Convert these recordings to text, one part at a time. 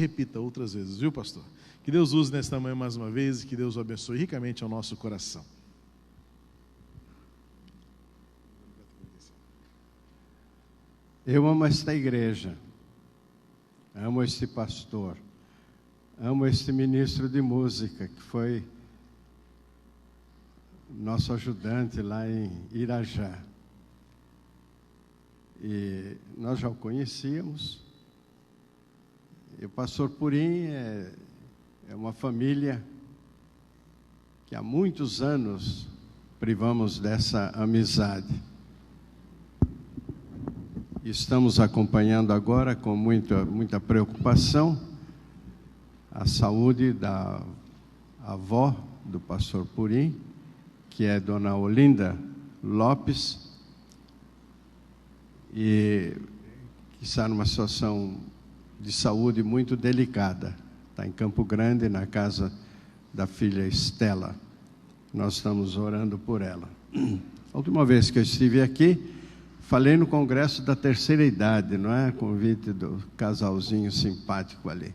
Repita outras vezes, viu, pastor? Que Deus use nesta manhã mais uma vez e que Deus o abençoe ricamente ao nosso coração. Eu amo esta igreja, amo este pastor, amo este ministro de música, que foi nosso ajudante lá em Irajá. E nós já o conhecíamos. E o pastor Purim é uma família que há muitos anos privamos dessa amizade. Estamos acompanhando agora com muita preocupação a saúde da avó do pastor Purim, que é dona Olinda Lopes, e que está numa situação de saúde muito delicada. Está em Campo Grande, na casa da filha Estela. Nós estamos orando por ela. A última vez que eu estive aqui, falei no congresso da terceira idade, não é? Convite do casalzinho simpático ali.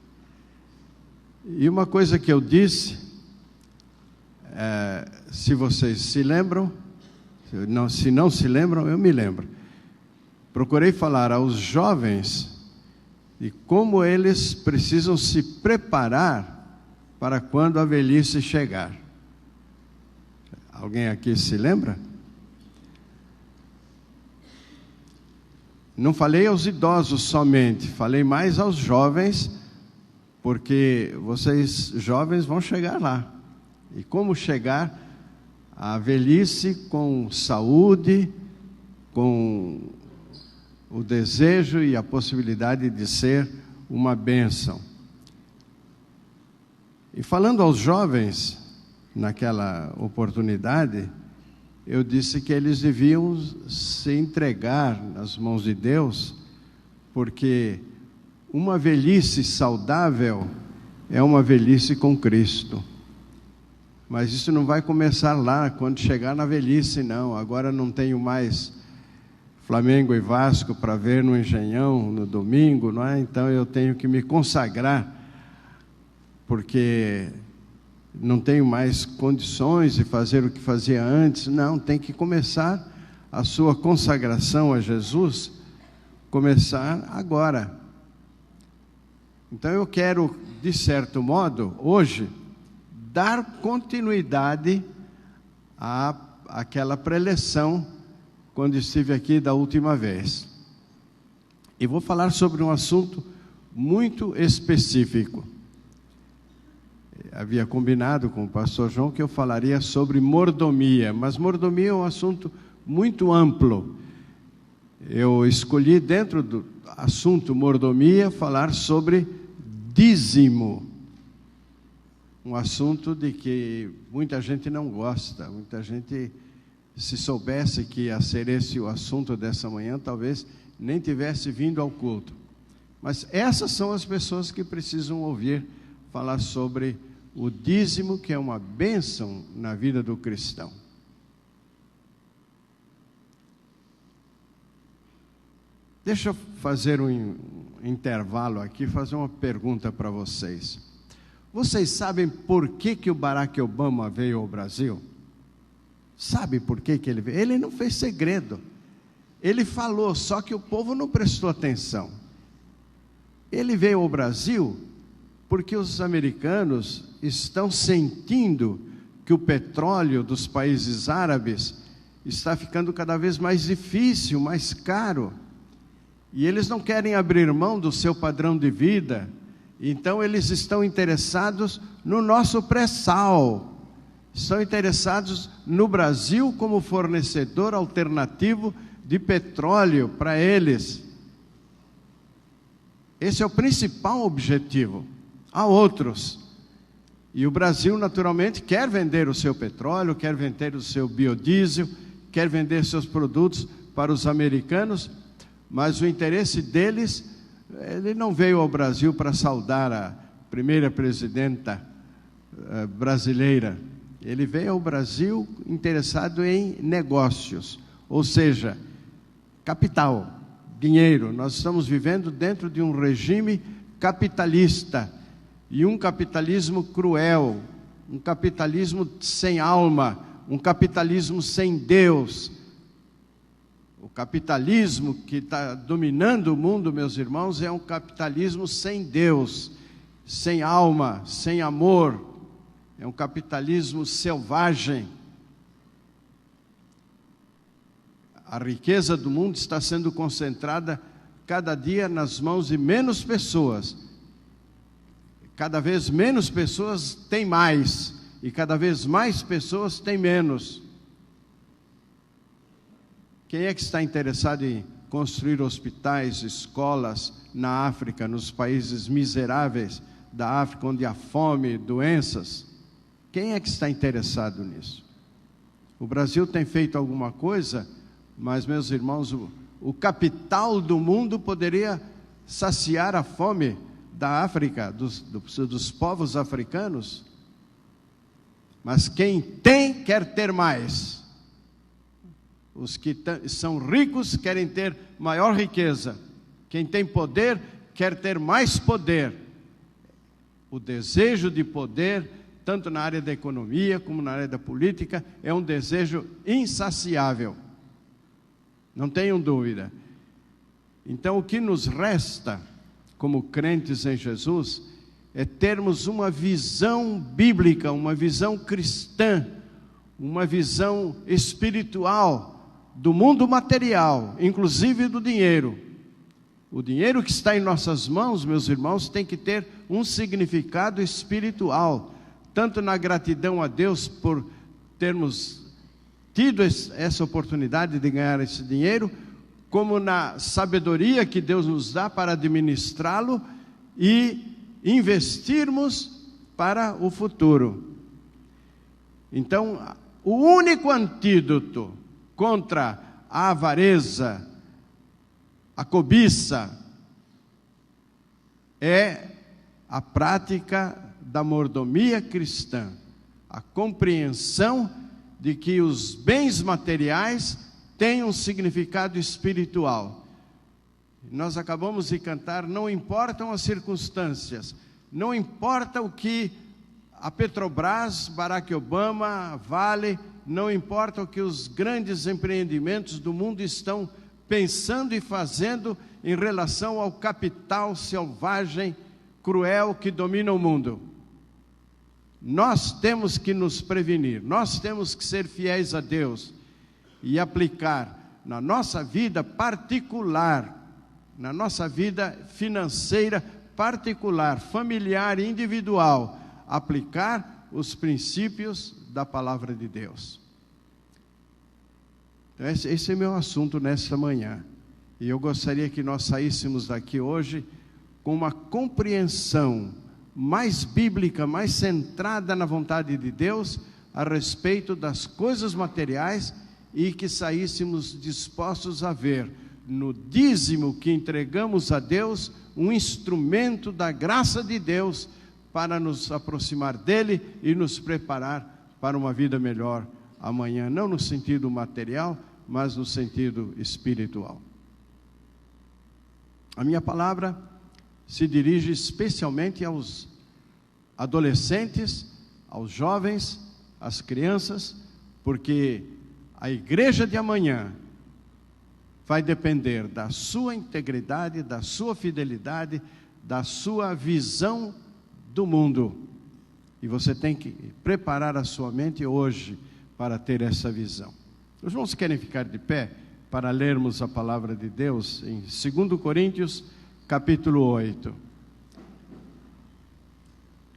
E uma coisa que eu disse, se vocês se lembram, se não se lembram, eu me lembro. Procurei falar aos jovens de como eles precisam se preparar para quando a velhice chegar. Alguém aqui se lembra? Não falei aos idosos somente, falei mais aos jovens, porque vocês jovens vão chegar lá. E como chegar à velhice com saúde, com o desejo e a possibilidade de ser uma bênção. E falando aos jovens, naquela oportunidade, eu disse que eles deviam se entregar nas mãos de Deus, porque uma velhice saudável é uma velhice com Cristo. Mas isso não vai começar lá, quando chegar na velhice, não. Agora não tenho mais Flamengo e Vasco para ver no Engenhão no domingo, não é? Então eu tenho que me consagrar, porque não tenho mais condições de fazer o que fazia antes. Não, tem que começar a sua consagração a Jesus, começar agora. Então eu quero, de certo modo, hoje, dar continuidade àquela preleção quando estive aqui da última vez. E vou falar sobre um assunto muito específico. Havia combinado com o pastor João que eu falaria sobre mordomia, mas mordomia é um assunto muito amplo. Eu escolhi, dentro do assunto mordomia, falar sobre dízimo. Um assunto de que muita gente não gosta, muita gente, se soubesse que ia ser esse o assunto dessa manhã, talvez nem tivesse vindo ao culto. Mas essas são as pessoas que precisam ouvir falar sobre o dízimo, que é uma bênção na vida do cristão. Deixa eu fazer um intervalo aqui, fazer uma pergunta para vocês. Vocês sabem por que o Barack Obama veio ao Brasil? Sabe por que ele veio? Ele não fez segredo. Ele falou, só que o povo não prestou atenção. Ele veio ao Brasil porque os americanos estão sentindo que o petróleo dos países árabes está ficando cada vez mais difícil, mais caro. E eles não querem abrir mão do seu padrão de vida. Então eles estão interessados no nosso pré-sal. Estão interessados no Brasil como fornecedor alternativo de petróleo para eles. Esse é o principal objetivo. Há outros. E o Brasil, naturalmente, quer vender o seu petróleo, quer vender o seu biodiesel, quer vender seus produtos para os americanos, mas o interesse deles, ele não veio ao Brasil para saudar a primeira presidenta brasileira. Ele veio ao Brasil interessado em negócios, ou seja, capital, dinheiro. Nós estamos vivendo dentro de um regime capitalista, e um capitalismo cruel, um capitalismo sem alma, um capitalismo sem Deus. O capitalismo que está dominando o mundo, meus irmãos, é um capitalismo sem Deus, sem alma, sem amor. É um capitalismo selvagem. A riqueza do mundo está sendo concentrada cada dia nas mãos de menos pessoas. Cada vez menos pessoas têm mais, e cada vez mais pessoas têm menos. Quem é que está interessado em construir hospitais, escolas na África, nos países miseráveis da África, onde há fome, doenças? Quem é que está interessado nisso? O Brasil tem feito alguma coisa, mas, meus irmãos, o capital do mundo poderia saciar a fome da África, dos povos africanos. Mas quem tem, quer ter mais. Os que são ricos querem ter maior riqueza. Quem tem poder, quer ter mais poder. O desejo de poder, tanto na área da economia como na área da política, é um desejo insaciável. Não tenham dúvida. Então, o que nos resta, como crentes em Jesus, é termos uma visão bíblica, uma visão cristã, uma visão espiritual do mundo material, inclusive do dinheiro. O dinheiro que está em nossas mãos, meus irmãos, tem que ter um significado espiritual, tanto na gratidão a Deus por termos tido essa oportunidade de ganhar esse dinheiro, como na sabedoria que Deus nos dá para administrá-lo e investirmos para o futuro. Então, o único antídoto contra a avareza, a cobiça, é a prática da mordomia cristã, a compreensão de que os bens materiais têm um significado espiritual. Nós acabamos de cantar, não importam as circunstâncias, não importa o que a Petrobras, Barack Obama, Vale, não importa o que os grandes empreendimentos do mundo estão pensando e fazendo em relação ao capital selvagem, cruel que domina o mundo. Nós temos que nos prevenir, nós temos que ser fiéis a Deus e aplicar na nossa vida particular, na nossa vida financeira particular, familiar e individual, aplicar os princípios da palavra de Deus. Então, esse é meu assunto nesta manhã. E eu gostaria que nós saíssemos daqui hoje com uma compreensão mais bíblica, mais centrada na vontade de Deus a respeito das coisas materiais, e que saíssemos dispostos a ver no dízimo que entregamos a Deus um instrumento da graça de Deus para nos aproximar dele e nos preparar para uma vida melhor amanhã, não no sentido material, mas no sentido espiritual. A minha palavra se dirige especialmente aos adolescentes, aos jovens, às crianças, porque a igreja de amanhã vai depender da sua integridade, da sua fidelidade, da sua visão do mundo. E você tem que preparar a sua mente hoje para ter essa visão. Os irmãos querem ficar de pé para lermos a palavra de Deus em 2 Coríntios, capítulo 8.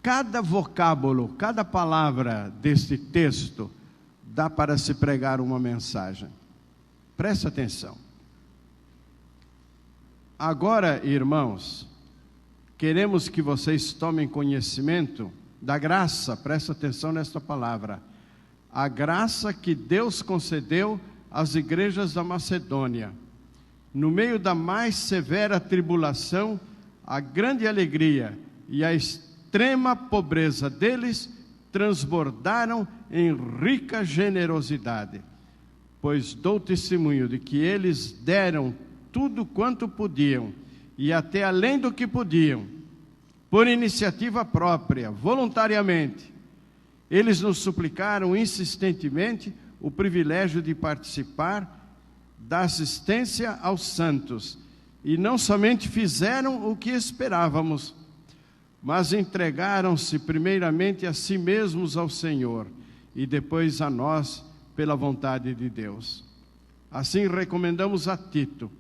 Cada vocábulo, cada palavra deste texto dá para se pregar uma mensagem. Preste atenção. Agora, irmãos, queremos que vocês tomem conhecimento da graça, preste atenção nesta palavra, a graça que Deus concedeu às igrejas da Macedônia. No meio da mais severa tribulação, a grande alegria e a extrema pobreza deles transbordaram em rica generosidade, pois dou testemunho de que eles deram tudo quanto podiam, e até além do que podiam, por iniciativa própria, voluntariamente. Eles nos suplicaram insistentemente o privilégio de participar da assistência aos santos, e não somente fizeram o que esperávamos, mas entregaram-se primeiramente a si mesmos ao Senhor, e depois a nós, pela vontade de Deus. Assim recomendamos a Tito,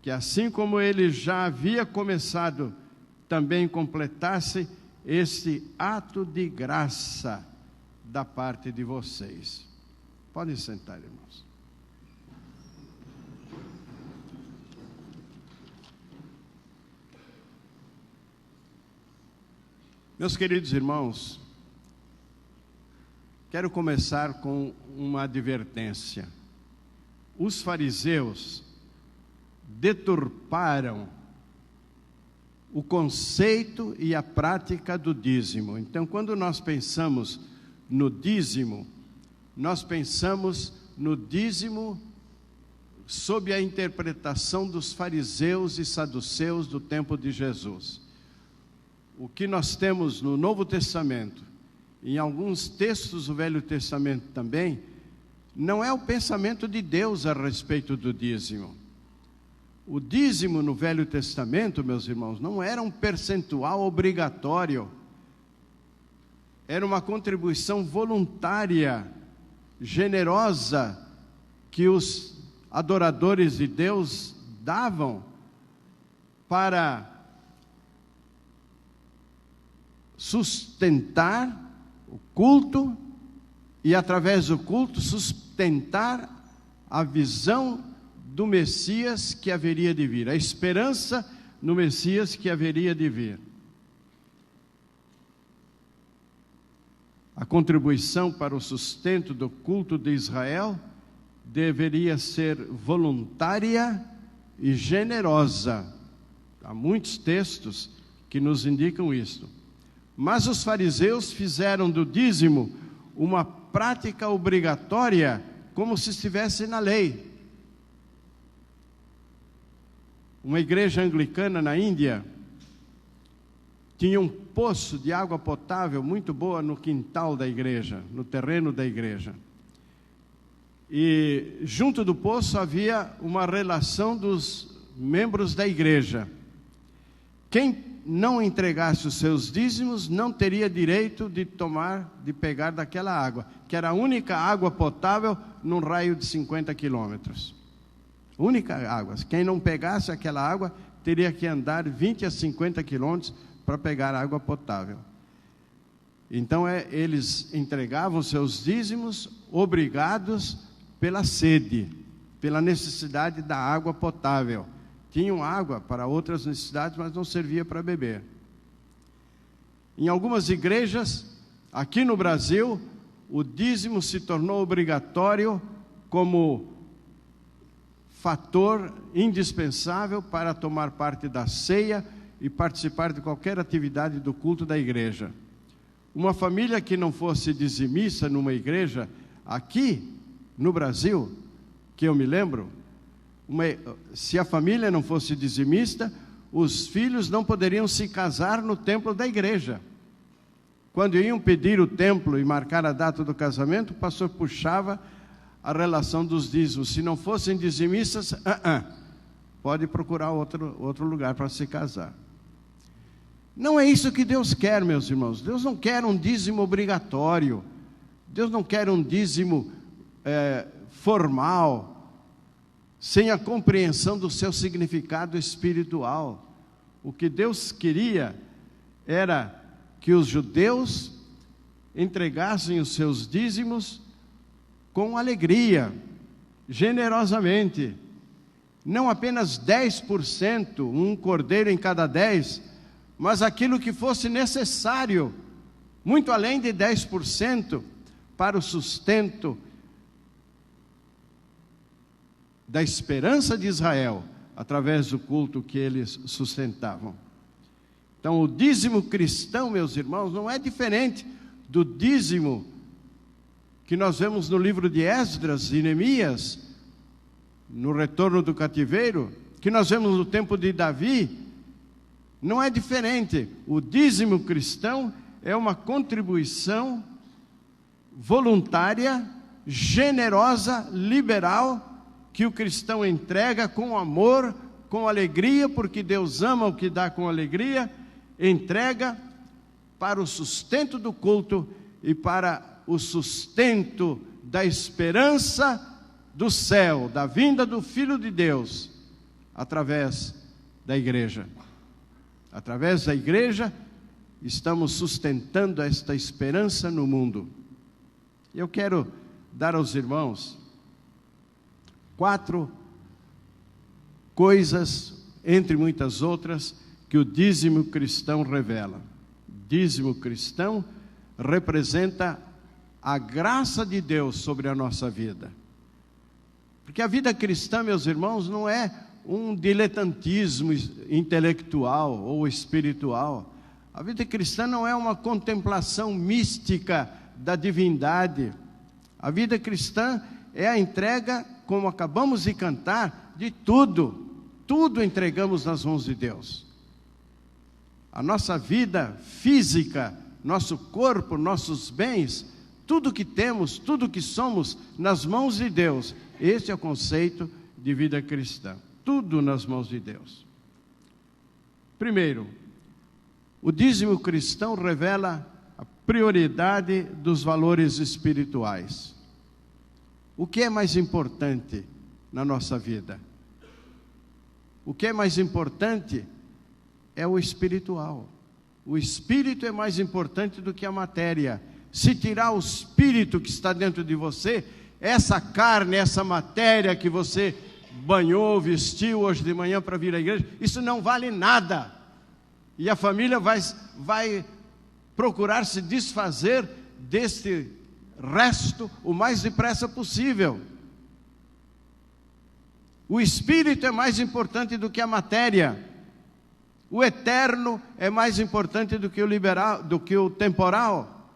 que assim como ele já havia começado, também completasse este ato de graça da parte de vocês. Podem sentar, irmãos. Meus queridos irmãos, quero começar com uma advertência. Os fariseus deturparam o conceito e a prática do dízimo. Então, quando nós pensamos no dízimo, nós pensamos no dízimo sob a interpretação dos fariseus e saduceus do tempo de Jesus. O que nós temos no Novo Testamento, em alguns textos do Velho Testamento também, não é o pensamento de Deus a respeito do dízimo. O dízimo no Velho Testamento, meus irmãos, não era um percentual obrigatório, era uma contribuição voluntária, generosa, que os adoradores de Deus davam para sustentar o culto e, através do culto, sustentar a visão do Messias que haveria de vir, a esperança no Messias que haveria de vir. A contribuição para o sustento do culto de Israel deveria ser voluntária e generosa. Há muitos textos que nos indicam isso. Mas os fariseus fizeram do dízimo uma prática obrigatória, como se estivesse na lei. Uma igreja anglicana na Índia tinha um poço de água potável muito boa no quintal da igreja, no terreno da igreja. E junto do poço havia uma relação dos membros da igreja. Quem não entregasse os seus dízimos não teria direito de pegar daquela água, que era a única água potável num raio de 50 quilômetros. Única água. Quem não pegasse aquela água teria que andar 20 a 50 quilômetros para pegar água potável. Então eles entregavam seus dízimos obrigados pela sede, pela necessidade da água potável. Tinham água para outras necessidades, mas não servia para beber. Em algumas igrejas, aqui no Brasil, o dízimo se tornou obrigatório como fator indispensável para tomar parte da ceia e participar de qualquer atividade do culto da igreja. Uma família que não fosse dizimista numa igreja, aqui no Brasil, que eu me lembro, se a família não fosse dizimista, os filhos não poderiam se casar no templo da igreja. Quando iam pedir o templo e marcar a data do casamento, o pastor puxava a relação dos dízimos. Se não fossem dizimistas, pode procurar outro lugar para se casar. Não é isso que Deus quer, meus irmãos. Deus não quer um dízimo obrigatório. Deus não quer um dízimo formal, sem a compreensão do seu significado espiritual. O que Deus queria era que os judeus entregassem os seus dízimos com alegria, generosamente. Não apenas 10%, um cordeiro em cada 10, mas aquilo que fosse necessário, muito além de 10%, para o sustento da esperança de Israel, através do culto que eles sustentavam. Então, o dízimo cristão, meus irmãos, não é diferente do dízimo que nós vemos no livro de Esdras e Neemias, no retorno do cativeiro, que nós vemos no tempo de Davi, não é diferente. O dízimo cristão é uma contribuição voluntária, generosa, liberal, que o cristão entrega com amor, com alegria, porque Deus ama o que dá com alegria, entrega para o sustento do culto e para o sustento da esperança do céu, da vinda do Filho de Deus, através da igreja. Através da igreja, estamos sustentando esta esperança no mundo. Eu quero dar aos irmãos 4 coisas, entre muitas outras, que o dízimo cristão revela. O dízimo cristão representa a graça de Deus sobre a nossa vida. Porque a vida cristã, meus irmãos, não é um diletantismo intelectual ou espiritual. A vida cristã não é uma contemplação mística da divindade. A vida cristã é a entrega, como acabamos de cantar, de tudo. Tudo entregamos nas mãos de Deus. A nossa vida física, nosso corpo, nossos bens, tudo que temos, tudo que somos, nas mãos de Deus. Esse é o conceito de vida cristã. Tudo nas mãos de Deus. Primeiro, o dízimo cristão revela a prioridade dos valores espirituais. O que é mais importante na nossa vida? O que é mais importante é o espiritual. O espírito é mais importante do que a matéria. Se tirar o espírito que está dentro de você, essa carne, essa matéria que você banhou, vestiu hoje de manhã para vir à igreja, isso não vale nada. E a família vai procurar se desfazer deste resto o mais depressa possível. O espírito é mais importante do que a matéria. O eterno é mais importante do que o temporal.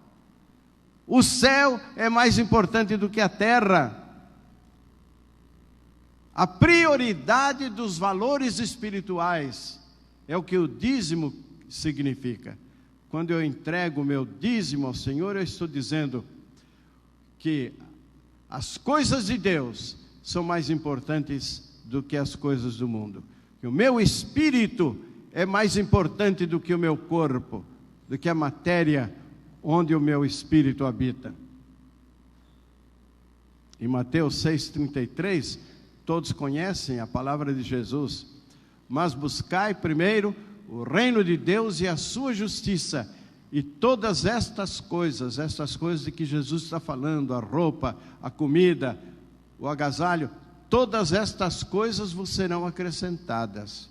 O céu é mais importante do que a terra. A prioridade dos valores espirituais é o que o dízimo significa. Quando eu entrego o meu dízimo ao Senhor, eu estou dizendo que as coisas de Deus são mais importantes do que as coisas do mundo. Que o meu espírito é mais importante do que o meu corpo, do que a matéria onde o meu espírito habita. Em Mateus 6,33, todos conhecem a palavra de Jesus. Mas buscai primeiro o reino de Deus e a sua justiça, e todas estas coisas de que Jesus está falando, a roupa, a comida, o agasalho, todas estas coisas vos serão acrescentadas.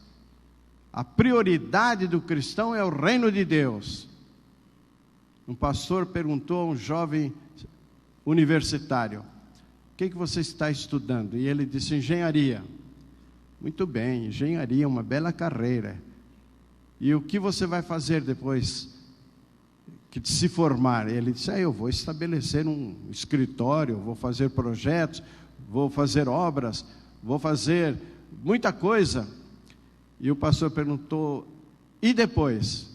A prioridade do cristão é o reino de Deus. Um pastor perguntou a um jovem universitário: o que você está estudando? E ele disse: engenharia. Muito bem, engenharia é uma bela carreira. E o que você vai fazer depois que se formar? Ele disse: eu vou estabelecer um escritório, vou fazer projetos, vou fazer obras, vou fazer muita coisa. E o pastor perguntou: e depois?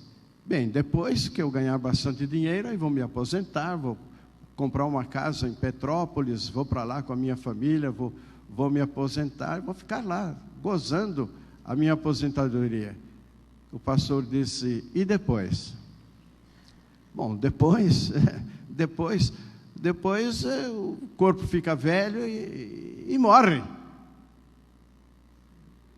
Bem, depois que eu ganhar bastante dinheiro, aí vou me aposentar, vou comprar uma casa em Petrópolis, vou para lá com a minha família, vou me aposentar, vou ficar lá, gozando a minha aposentadoria. O pastor disse: e depois? Bom, depois o corpo fica velho e morre.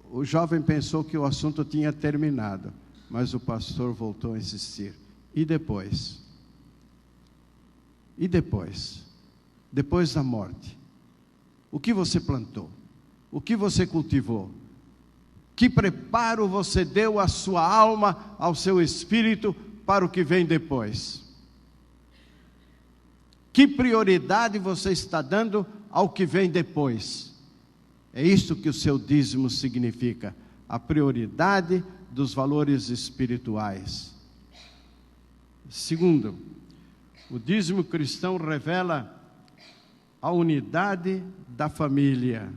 O jovem pensou que o assunto tinha terminado, mas o pastor voltou a insistir: e depois? E depois? Depois da morte? O que você plantou? O que você cultivou? Que preparo você deu à sua alma, ao seu espírito, para o que vem depois? Que prioridade você está dando ao que vem depois? É isso que o seu dízimo significa, a prioridade dos valores espirituais. Segundo, o dízimo cristão revela a unidade da família.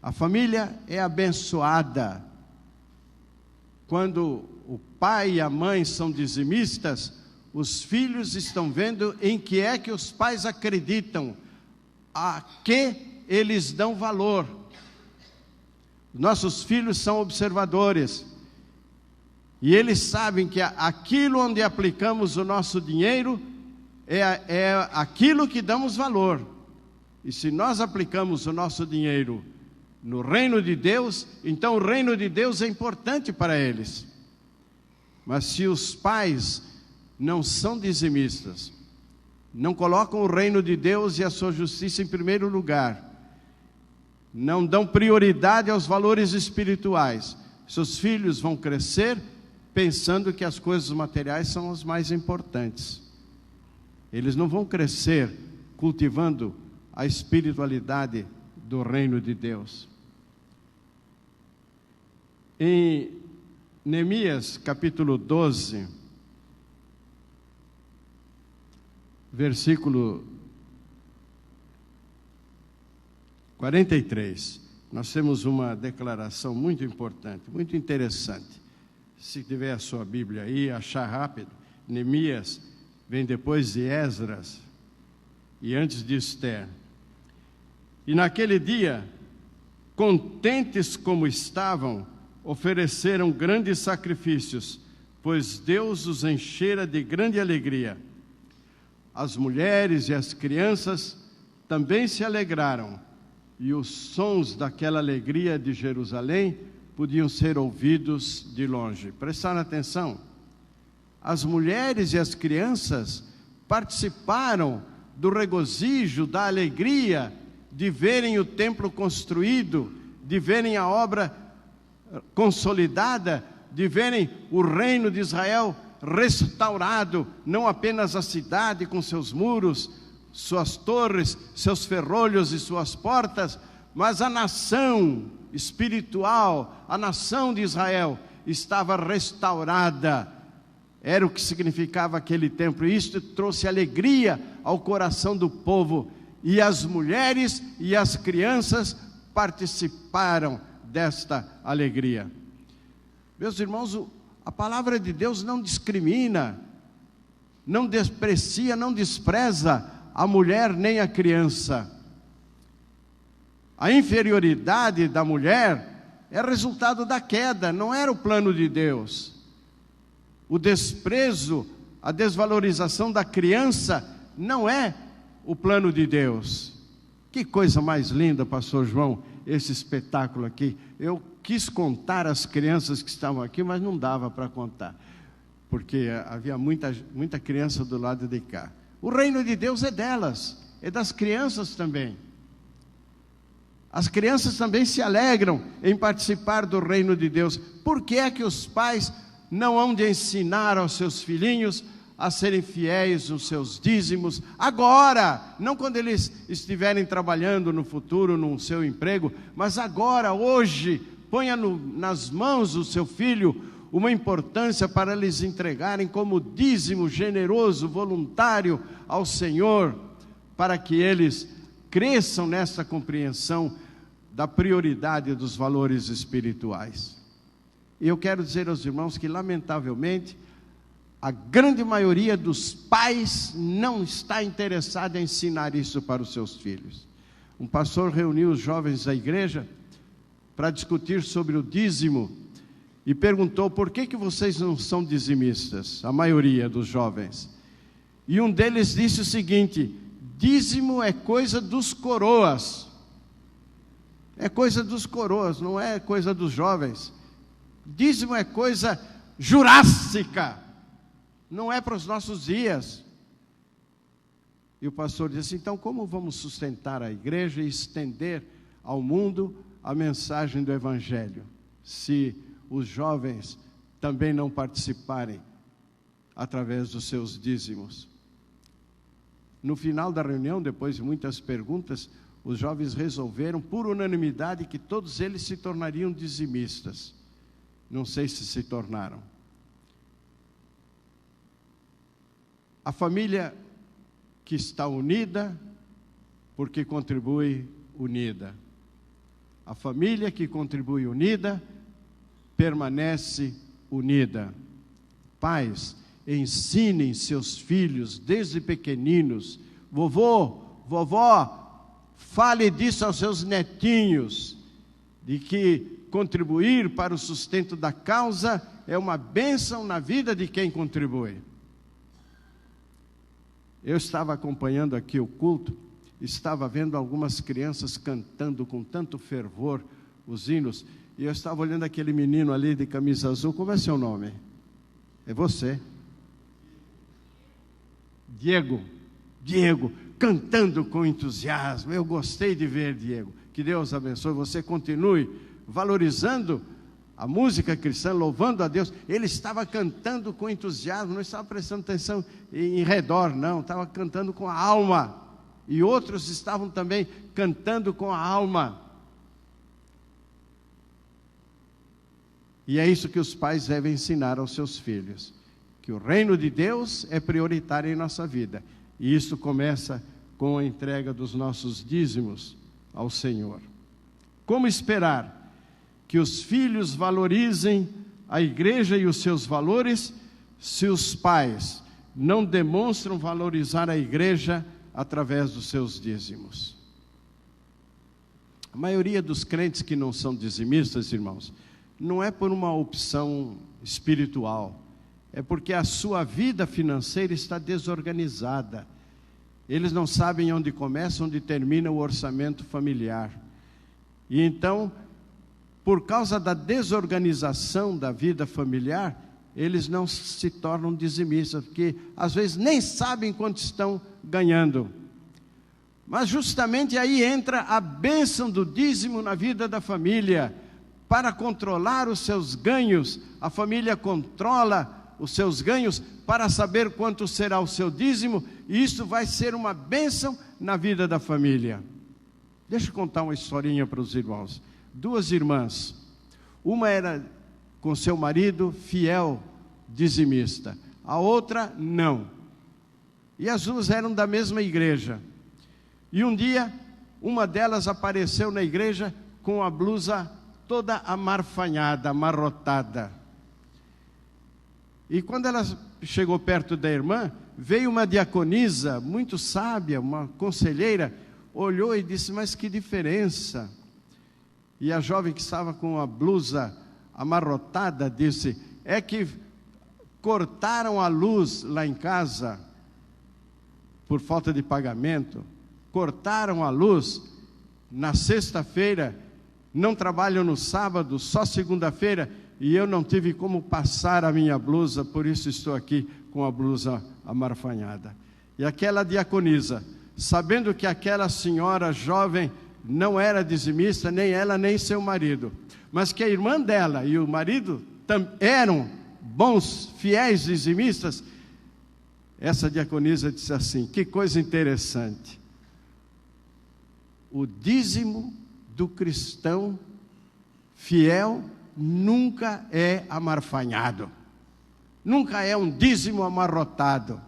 A família é abençoada quando o pai e a mãe são dizimistas. Os filhos estão vendo em que é que os pais acreditam, a que eles dão valor. Nossos filhos são observadores, e eles sabem que aquilo onde aplicamos o nosso dinheiro é aquilo que damos valor. E se nós aplicamos o nosso dinheiro no reino de Deus, então o reino de Deus é importante para eles. Mas se os pais não são dizimistas, não colocam o reino de Deus e a sua justiça em primeiro lugar, não dão prioridade aos valores espirituais, seus filhos vão crescer pensando que as coisas materiais são as mais importantes. Eles não vão crescer cultivando a espiritualidade do reino de Deus. Em Neemias capítulo 12, versículo 43, nós temos uma declaração muito importante, muito interessante. Se tiver a sua Bíblia aí, achar rápido. Neemias vem depois de Esdras e antes de Esther. E naquele dia, contentes como estavam, ofereceram grandes sacrifícios, pois Deus os enchera de grande alegria. As mulheres e as crianças também se alegraram, e os sons daquela alegria de Jerusalém podiam ser ouvidos de longe. Prestaram atenção? As mulheres e as crianças participaram do regozijo, da alegria de verem o templo construído, de verem a obra consolidada, de verem o reino de Israel restaurado, não apenas a cidade com seus muros, suas torres, seus ferrolhos e suas portas, mas a nação espiritual, a nação de Israel estava restaurada. Era o que significava aquele templo. Isto trouxe alegria ao coração do povo, e as mulheres e as crianças participaram desta alegria. Meus irmãos, a palavra de Deus não discrimina, não desprecia, não despreza a mulher nem a criança. A inferioridade da mulher é resultado da queda, não era o plano de Deus. O desprezo, a desvalorização da criança não é o plano de Deus. Que coisa mais linda, pastor João, esse espetáculo aqui. Eu quis contar as crianças que estavam aqui, mas não dava para contar, porque havia muita criança do lado de cá. O reino de Deus é delas, é das crianças também. As crianças também se alegram em participar do reino de Deus. Por que é que os pais não hão de ensinar aos seus filhinhos a serem fiéis nos seus dízimos agora? Não quando eles estiverem trabalhando no futuro, no seu emprego, mas agora, hoje. Ponha nas mãos do seu filho uma importância para lhes entregarem como dízimo generoso, voluntário ao Senhor, para que eles cresçam nessa compreensão da prioridade dos valores espirituais. E eu quero dizer aos irmãos que, lamentavelmente, a grande maioria dos pais não está interessada em ensinar isso para os seus filhos. Um pastor reuniu os jovens da igreja para discutir sobre o dízimo e perguntou: por que vocês não são dizimistas, a maioria dos jovens? E um deles disse o seguinte: dízimo é coisa dos coroas. É coisa dos coroas, não é coisa dos jovens. Dízimo é coisa jurássica, não é para os nossos dias. E o pastor disse: então como vamos sustentar a igreja e estender ao mundo a mensagem do Evangelho, se os jovens também não participarem através dos seus dízimos? No final da reunião, depois de muitas perguntas, os jovens resolveram, por unanimidade, que todos eles se tornariam dizimistas. Não sei se se tornaram. A família que está unida, porque contribui unida. A família que contribui unida, permanece unida. Pais, ensinem seus filhos desde pequeninos. Vovô, vovó, fale disso aos seus netinhos, de que contribuir para o sustento da causa é uma bênção na vida de quem contribui. Eu estava acompanhando aqui o culto, estava vendo algumas crianças cantando com tanto fervor os hinos, e eu estava olhando aquele menino ali de camisa azul. Como é seu nome? É você. Diego, cantando com entusiasmo. Eu gostei de ver, Diego. Que Deus abençoe, você continue valorizando a música cristã, louvando a Deus. Ele estava cantando com entusiasmo, não estava prestando atenção em redor, não, estava cantando com a alma. E outros estavam também cantando com a alma. E é isso que os pais devem ensinar aos seus filhos, que o reino de Deus é prioritário em nossa vida. E isso começa com a entrega dos nossos dízimos ao Senhor. Como esperar que os filhos valorizem a igreja e os seus valores, se os pais não demonstram valorizar a igreja através dos seus dízimos? A maioria dos crentes que não são dizimistas, irmãos, não é por uma opção espiritual, é porque a sua vida financeira está desorganizada. Eles não sabem onde começa, onde termina o orçamento familiar. E então, por causa da desorganização da vida familiar, eles não se tornam dizimistas, porque às vezes nem sabem quanto estão ganhando. Mas justamente aí entra a bênção do dízimo na vida da família. Para controlar os seus ganhos, a família controla os seus ganhos para saber quanto será o seu dízimo, e isso vai ser uma bênção na vida da família. Deixa eu contar uma historinha para os irmãos. Duas irmãs, uma era com seu marido fiel dizimista, a outra não. E as duas eram da mesma igreja. E um dia, uma delas apareceu na igreja com a blusa toda amarfanhada, amarrotada. E quando ela chegou perto da irmã, veio uma diaconisa muito sábia, uma conselheira, olhou e disse: mas que diferença? E a jovem que estava com a blusa amarrotada disse: é que cortaram a luz lá em casa por falta de pagamento, cortaram a luz na sexta-feira, não trabalham no sábado, só segunda-feira, e eu não tive como passar a minha blusa, por isso estou aqui com a blusa amarfanhada. E aquela diaconisa, sabendo que aquela senhora jovem não era dizimista, nem ela nem seu marido, mas que a irmã dela e o marido eram bons, fiéis dizimistas, essa diaconisa disse assim: que coisa interessante, o dízimo do cristão fiel nunca é amarfanhado, nunca é um dízimo amarrotado.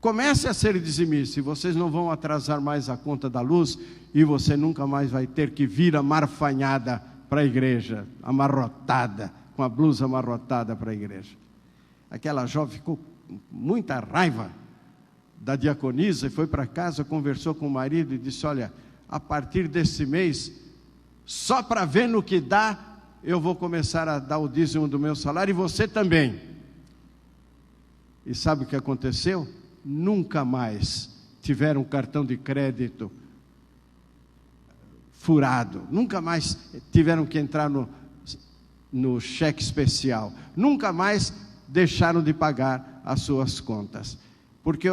Comece a ser dizimista e vocês não vão atrasar mais a conta da luz, e você nunca mais vai ter que vir amarfanhada para a igreja, amarrotada, com a blusa amarrotada para a igreja. Aquela jovem ficou com muita raiva da diaconisa e foi para casa, conversou com o marido e disse: olha, a partir desse mês, só para ver no que dá, eu vou começar a dar o dízimo do meu salário, e você também. E sabe o que aconteceu? Nunca mais tiveram cartão de crédito furado, nunca mais tiveram que entrar no cheque especial, nunca mais deixaram de pagar as suas contas, porque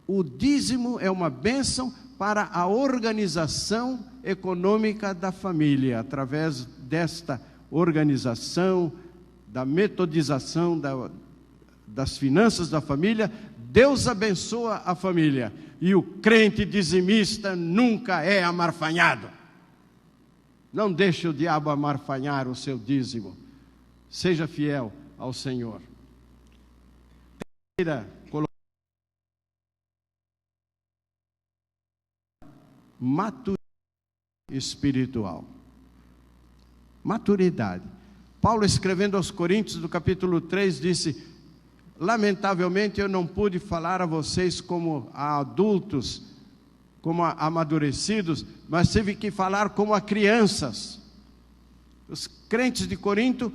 o dízimo é uma bênção para a organização econômica da família. Através desta organização, da metodização das finanças da família, Deus abençoa a família. E o crente dizimista nunca é amarfanhado. Não deixe o diabo amarfanhar o seu dízimo. Seja fiel ao Senhor. Maturidade espiritual. Maturidade. Paulo, escrevendo aos Coríntios, no capítulo 3, disse: lamentavelmente eu não pude falar a vocês como a adultos, como a amadurecidos, mas tive que falar como a crianças. Os crentes de Corinto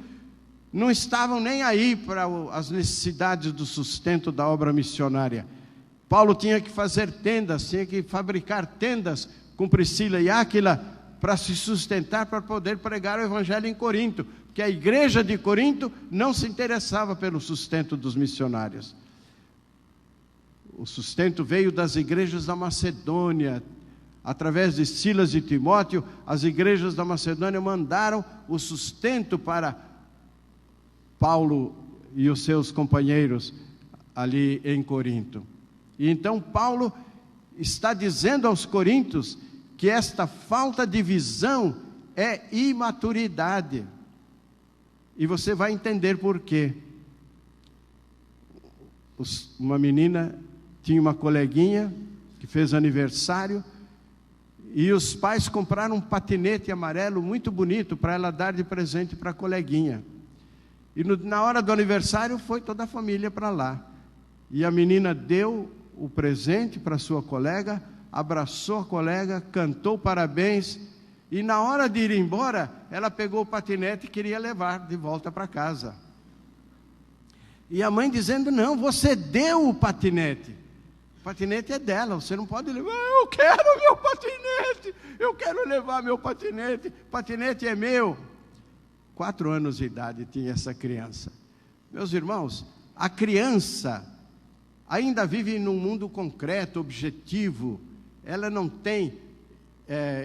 não estavam nem aí para as necessidades do sustento da obra missionária. Paulo tinha que fazer tendas, tinha que fabricar tendas com Priscila e Áquila para se sustentar, para poder pregar o evangelho em Corinto, porque a igreja de Corinto não se interessava pelo sustento dos missionários. O sustento veio das igrejas da Macedônia. Através de Silas e Timóteo, as igrejas da Macedônia mandaram o sustento para Paulo e os seus companheiros ali em Corinto. E então Paulo está dizendo aos coríntios que esta falta de visão é imaturidade. E você vai entender por quê. Uma menina tinha uma coleguinha que fez aniversário, e os pais compraram um patinete amarelo muito bonito para ela dar de presente para a coleguinha. E na hora do aniversário foi toda a família para lá. E a menina deu o presente para sua colega, abraçou a colega, cantou parabéns, e na hora de ir embora, ela pegou o patinete e queria levar de volta para casa. E a mãe dizendo: não, você deu o patinete. O patinete é dela, você não pode levar. Eu quero meu patinete, eu quero levar meu patinete, o patinete é meu. 4 anos de idade tinha essa criança. Meus irmãos, a criança ainda vive num mundo concreto, objetivo. Ela não tem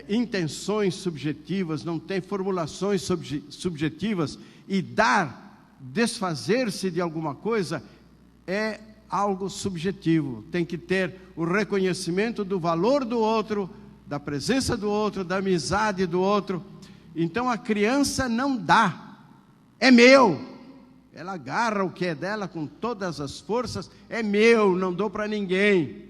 intenções subjetivas, não tem formulações subjetivas. E desfazer-se de alguma coisa é algo subjetivo. Tem que ter o reconhecimento do valor do outro, da presença do outro, da amizade do outro. Então a criança não dá, é meu. Ela agarra o que é dela com todas as forças, é meu, não dou para ninguém.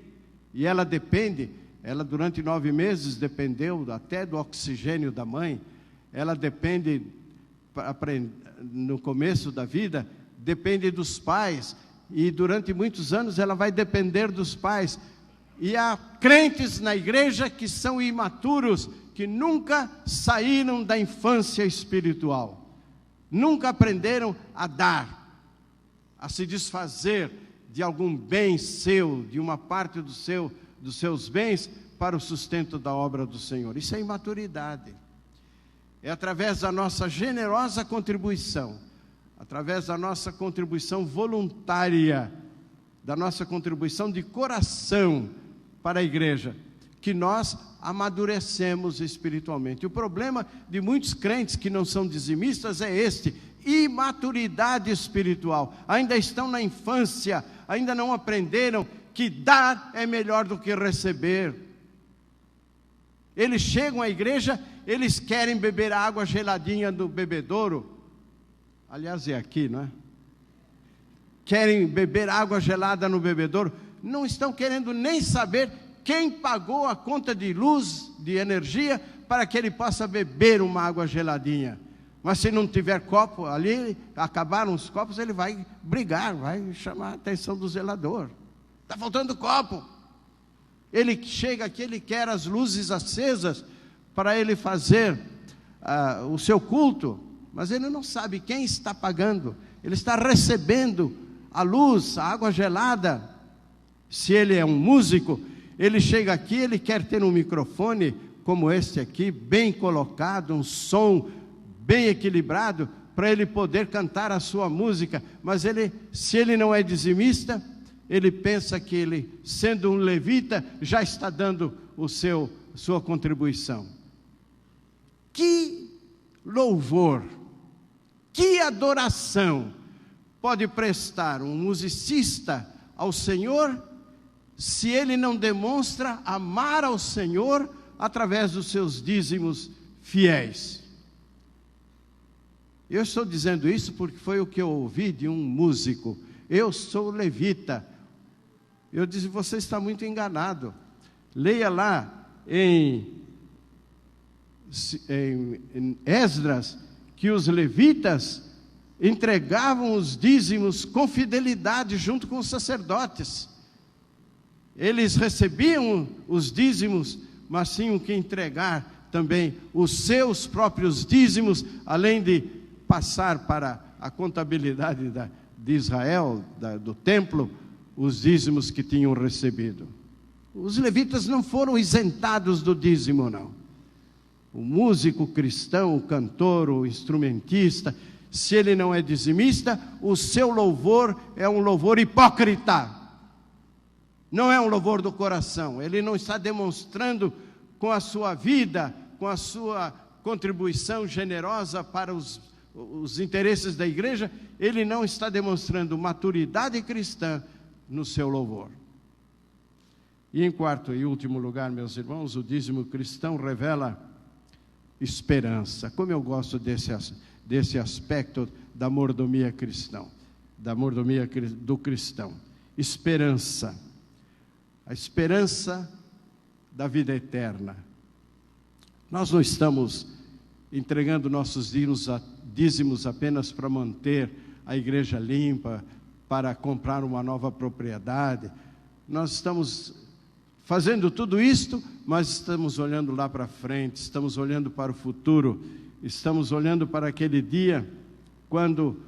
E ela depende, ela durante 9 meses dependeu até do oxigênio da mãe. Ela depende, no começo da vida, depende dos pais. E durante muitos anos ela vai depender dos pais. E há crentes na igreja que são imaturos, que nunca saíram da infância espiritual. Nunca aprenderam a dar, a se desfazer de algum bem seu, de uma parte dos seus bens, para o sustento da obra do Senhor. Isso é imaturidade. É através da nossa generosa contribuição, através da nossa contribuição voluntária, da nossa contribuição de coração para a igreja, que nós amadurecemos espiritualmente. O problema de muitos crentes que não são dizimistas é este: imaturidade espiritual. Ainda estão na infância, ainda não aprenderam que dar é melhor do que receber. Eles chegam à igreja, eles querem beber a água geladinha do bebedouro. Aliás, é aqui, não é? Querem beber água gelada no bebedouro. Não estão querendo nem saber quem pagou a conta de luz, de energia, para que ele possa beber uma água geladinha. Mas se não tiver copo ali, acabaram os copos, ele vai brigar, vai chamar a atenção do zelador. Está faltando copo. Ele chega aqui, ele quer as luzes acesas para ele fazer o seu culto, mas ele não sabe quem está pagando. Ele está recebendo a luz, a água gelada. Se ele é um músico, ele chega aqui, ele quer ter um microfone como este aqui, bem colocado, um som bem equilibrado, para ele poder cantar a sua música. Mas se ele não é dizimista, ele pensa que ele, sendo um levita, já está dando sua contribuição. Que louvor, que adoração pode prestar um musicista ao Senhor, se ele não demonstra amar ao Senhor através dos seus dízimos fiéis? Eu estou dizendo isso porque foi o que eu ouvi de um músico. Eu sou levita. Eu disse: você está muito enganado. Leia lá em em Esdras que os levitas entregavam os dízimos com fidelidade junto com os sacerdotes. Eles recebiam os dízimos, mas tinham que entregar também os seus próprios dízimos, além de passar para a contabilidade de Israel, do templo, os dízimos que tinham recebido. Os levitas não foram isentados do dízimo, não. O músico cristão, o cantor, o instrumentista, se ele não é dizimista, o seu louvor é um louvor hipócrita. Não é um louvor do coração. Ele não está demonstrando com a sua vida, com a sua contribuição generosa para os interesses da igreja, ele não está demonstrando maturidade cristã no seu louvor. E em quarto e último lugar, meus irmãos, o dízimo cristão revela esperança. Como eu gosto desse aspecto da mordomia cristã, da mordomia do cristão. Esperança. A esperança da vida eterna. Nós não estamos entregando nossos dízimos apenas para manter a igreja limpa, para comprar uma nova propriedade. Nós estamos fazendo tudo isto, mas estamos olhando lá para frente, estamos olhando para o futuro, estamos olhando para aquele dia, quando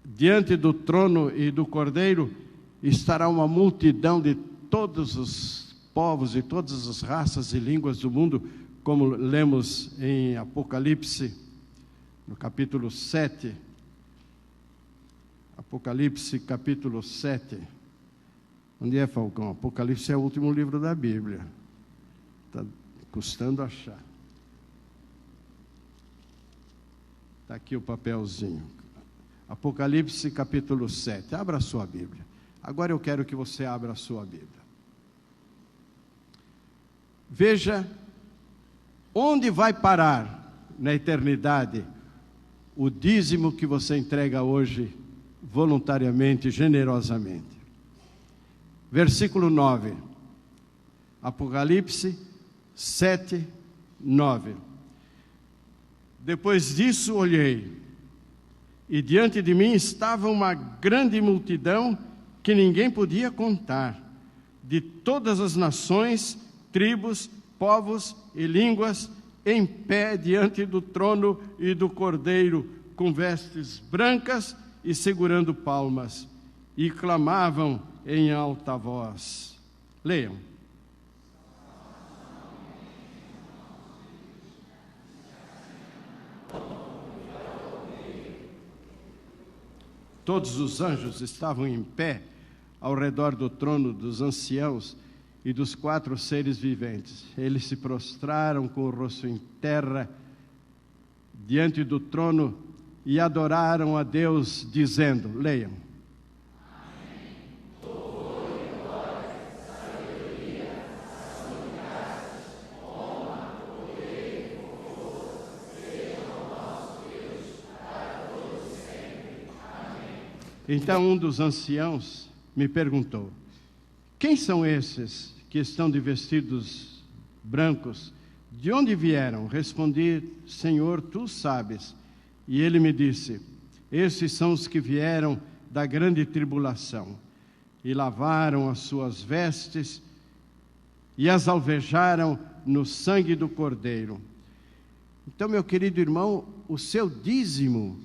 diante do trono e do Cordeiro estará uma multidão de todos os povos e todas as raças e línguas do mundo, como lemos em Apocalipse, no capítulo 7. Apocalipse, capítulo 7. Onde é, Falcão? Apocalipse é o último livro da Bíblia. Está custando achar. Está aqui o papelzinho. Apocalipse, capítulo 7. Abra a sua Bíblia. Agora eu quero que você abra a sua Bíblia. Veja onde vai parar na eternidade o dízimo que você entrega hoje voluntariamente, generosamente. Versículo 9. Apocalipse 7, 9. Depois disso olhei, e diante de mim estava uma grande multidão que ninguém podia contar, de todas as nações, tribos, povos e línguas, em pé diante do trono e do Cordeiro, com vestes brancas e segurando palmas, e clamavam em alta voz. Leiam. Todos os anjos estavam em pé ao redor do trono dos anciãos e dos 4 seres viventes. Eles se prostraram com o rosto em terra diante do trono e adoraram a Deus, dizendo, leiam. Então um dos anciãos me perguntou, quem são esses que estão de vestidos brancos? De onde vieram? Respondi, Senhor, tu sabes. E ele me disse, esses são os que vieram da grande tribulação, e lavaram as suas vestes, e as alvejaram no sangue do Cordeiro. Então, meu querido irmão, o seu dízimo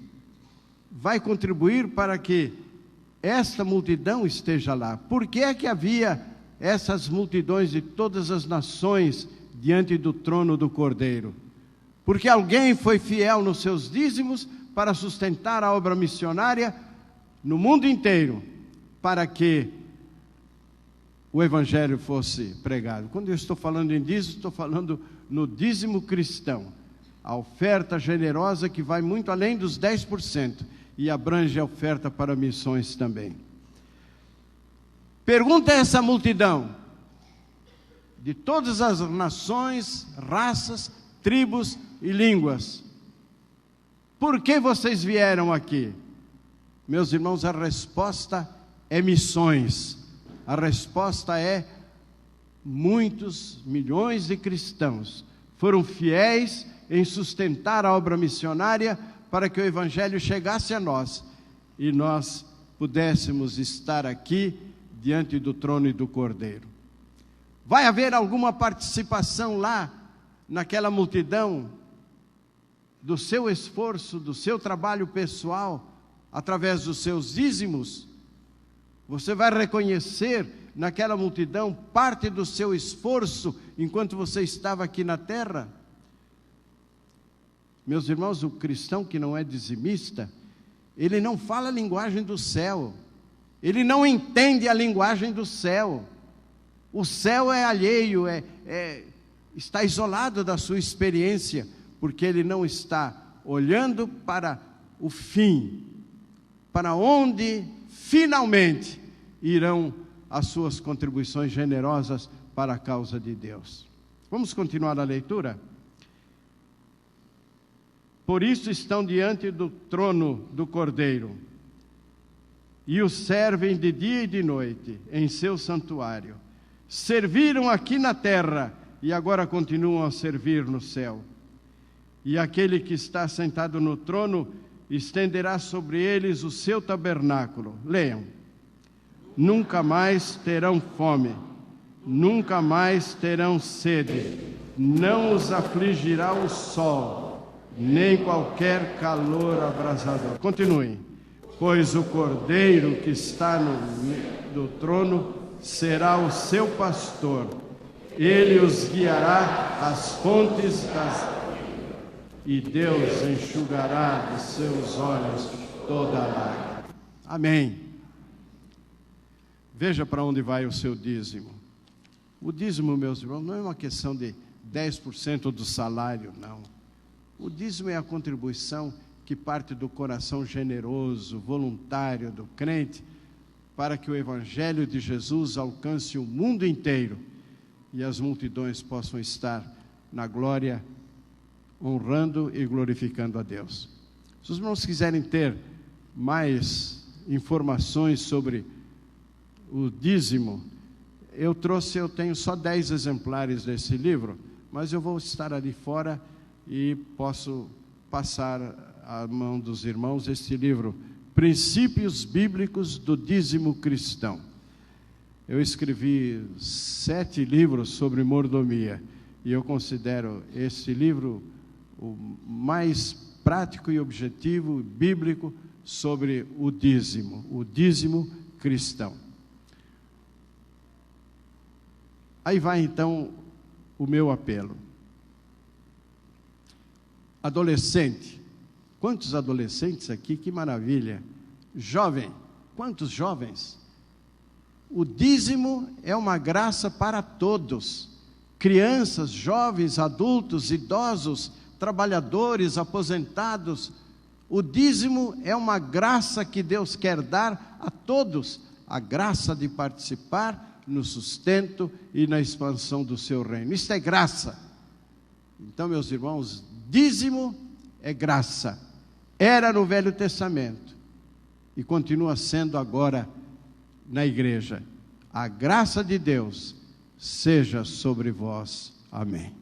vai contribuir para que esta multidão esteja lá. Por que é que havia essas multidões de todas as nações diante do trono do Cordeiro? Porque alguém foi fiel nos seus dízimos para sustentar a obra missionária no mundo inteiro, para que o Evangelho fosse pregado. Quando eu estou falando em dízimo, estou falando no dízimo cristão, a oferta generosa que vai muito além dos 10%, e abrange a oferta para missões também. Pergunta a essa multidão, de todas as nações, raças, tribos e línguas, por que vocês vieram aqui? Meus irmãos, a resposta é missões. A resposta é muitos milhões de cristãos foram fiéis em sustentar a obra missionária para que o Evangelho chegasse a nós e nós pudéssemos estar aqui diante do trono e do Cordeiro. Vai haver alguma participação lá, naquela multidão, do seu esforço, do seu trabalho pessoal, através dos seus dízimos? Você vai reconhecer naquela multidão parte do seu esforço enquanto você estava aqui na terra? Meus irmãos, o cristão que não é dizimista, ele não fala a linguagem do céu, ele não entende a linguagem do céu. O céu é alheio, está isolado da sua experiência, porque ele não está olhando para o fim, para onde finalmente irão as suas contribuições generosas para a causa de Deus. Vamos continuar a leitura? Por isso estão diante do trono do Cordeiro, e o servem de dia e de noite em seu santuário. Serviram aqui na terra e agora continuam a servir no céu. E aquele que está sentado no trono estenderá sobre eles o seu tabernáculo. Leiam. Nunca mais terão fome, nunca mais terão sede, não os afligirá o sol, nem qualquer calor abrasador. Continuem. Pois o Cordeiro que está no trono será o seu pastor, ele os guiará às fontes e Deus enxugará de seus olhos toda a lágrima. Amém. Veja para onde vai o seu dízimo. O dízimo, meus irmãos, não é uma questão de 10% do salário, não. O dízimo é a contribuição que parte do coração generoso, voluntário do crente, para que o Evangelho de Jesus alcance o mundo inteiro e as multidões possam estar na glória, honrando e glorificando a Deus. Se os irmãos quiserem ter mais informações sobre o dízimo, eu tenho só 10 exemplares desse livro, mas eu vou estar ali fora e posso passar à mão dos irmãos este livro, Princípios Bíblicos do Dízimo Cristão. Eu escrevi 7 livros sobre mordomia, e eu considero esse livro o mais prático e objetivo bíblico sobre o dízimo cristão. Aí vai então o meu apelo. Adolescente, quantos adolescentes aqui, que maravilha. Jovem, quantos jovens? O dízimo é uma graça para todos, crianças, jovens, adultos, idosos, trabalhadores, aposentados. O dízimo é uma graça que Deus quer dar a todos, a graça de participar no sustento e na expansão do seu reino. Isso é graça. Então, meus irmãos, dízimo é graça. Era no Velho Testamento e continua sendo agora na igreja. A graça de Deus seja sobre vós. Amém.